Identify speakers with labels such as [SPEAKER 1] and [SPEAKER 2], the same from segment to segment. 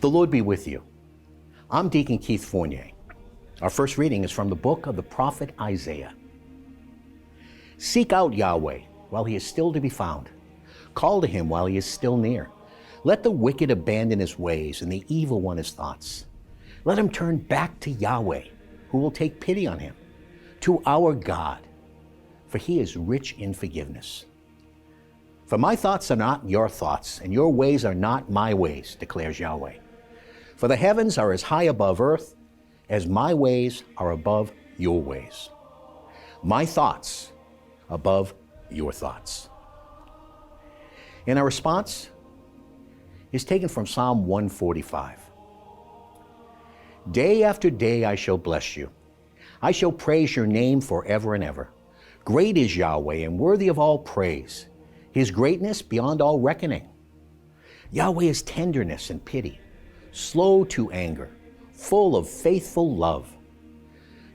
[SPEAKER 1] The Lord be with you. I'm Deacon Keith Fournier. Our first reading is from the book of the prophet Isaiah. Seek out Yahweh while he is still to be found. Call to him while he is still near. Let the wicked abandon his ways and the evil one his thoughts. Let him turn back to Yahweh, who will take pity on him, to our God, for he is rich in forgiveness. For my thoughts are not your thoughts, and your ways are not my ways, declares Yahweh. For the heavens are as high above earth as my ways are above your ways. My thoughts above your thoughts. And our response is taken from Psalm 145. Day after day I shall bless you. I shall praise your name forever and ever. Great is Yahweh and worthy of all praise. His greatness beyond all reckoning. Yahweh is tenderness and pity, slow to anger, full of faithful love.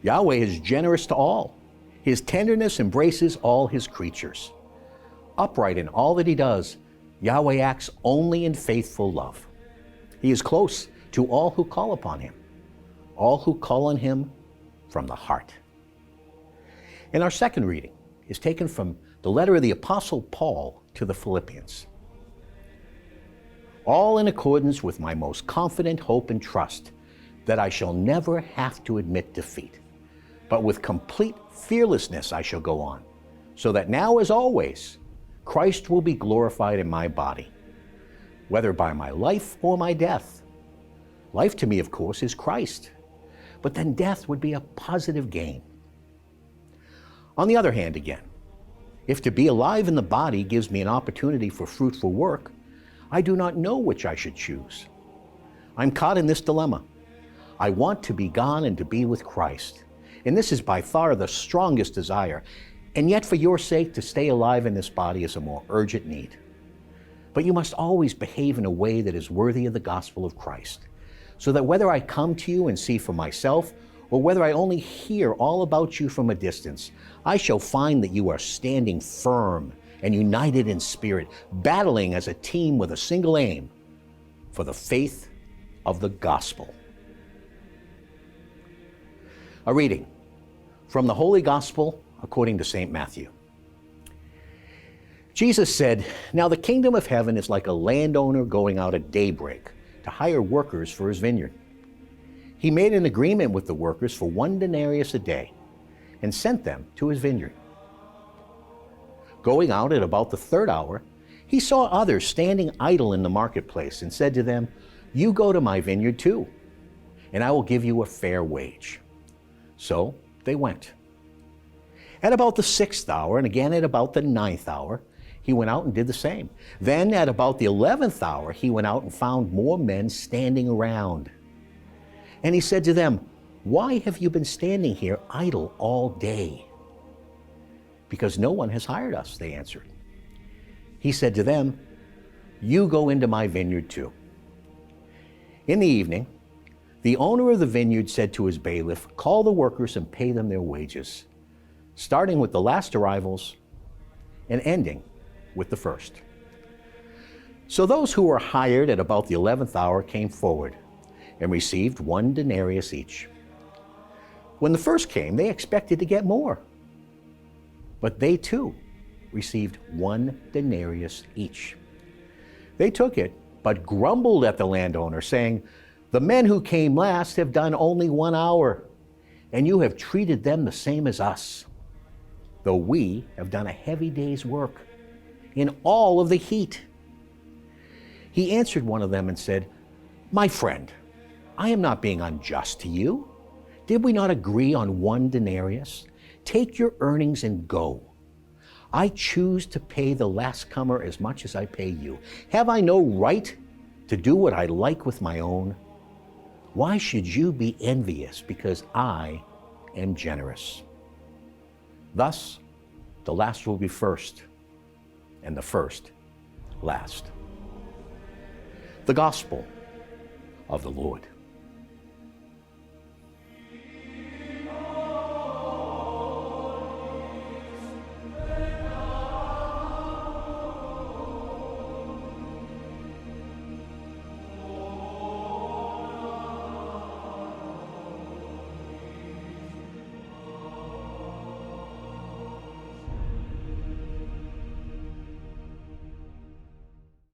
[SPEAKER 1] Yahweh is generous to all. His tenderness embraces all his creatures. Upright in all that he does, Yahweh acts only in faithful love. He is close to all who call upon him, all who call on him from the heart. And our second reading is taken from the letter of the Apostle Paul to the Philippians. All in accordance with my most confident hope and trust that I shall never have to admit defeat, but with complete fearlessness I shall go on, so that now as always, Christ will be glorified in my body, whether by my life or my death. Life to me, of course, is Christ, but then death would be a positive gain. On the other hand, again, if to be alive in the body gives me an opportunity for fruitful work, I do not know which I should choose. I'm caught in this dilemma. I want to be gone and to be with Christ, and this is by far the strongest desire, and yet for your sake to stay alive in this body is a more urgent need. But you must always behave in a way that is worthy of the gospel of Christ, so that whether I come to you and see for myself, or whether I only hear all about you from a distance, I shall find that you are standing firm and united in spirit, battling as a team with a single aim for the faith of the gospel. A reading from the Holy Gospel according to St. Matthew. Jesus said, "Now the kingdom of heaven is like a landowner going out at daybreak to hire workers for his vineyard. He made an agreement with the workers for 1 denarius a day and sent them to his vineyard. Going out at about the 3rd hour, he saw others standing idle in the marketplace and said to them, 'You go to my vineyard too, and I will give you a fair wage.' So they went. At about the 6th hour, and again at about the 9th hour, he went out and did the same. Then at about the 11th hour, he went out and found more men standing around. And he said to them, 'Why have you been standing here idle all day?' 'Because no one has hired us,' they answered. He said to them, 'You go into my vineyard too.' In the evening, the owner of the vineyard said to his bailiff, 'Call the workers and pay them their wages, starting with the last arrivals and ending with the first.' So those who were hired at about the 11th hour came forward and received 1 denarius each. When the first came, they expected to get more, but they too received 1 denarius each. They took it, but grumbled at the landowner, saying, 'The men who came last have done only 1 hour, and you have treated them the same as us, though we have done a heavy day's work in all of the heat.' He answered one of them and said, 'My friend, I am not being unjust to you. Did we not agree on 1 denarius? Take your earnings and go. I choose to pay the last comer as much as I pay you. Have I no right to do what I like with my own? Why should you be envious because I am generous?' Thus, the last will be first, and the first last." The Gospel of the Lord.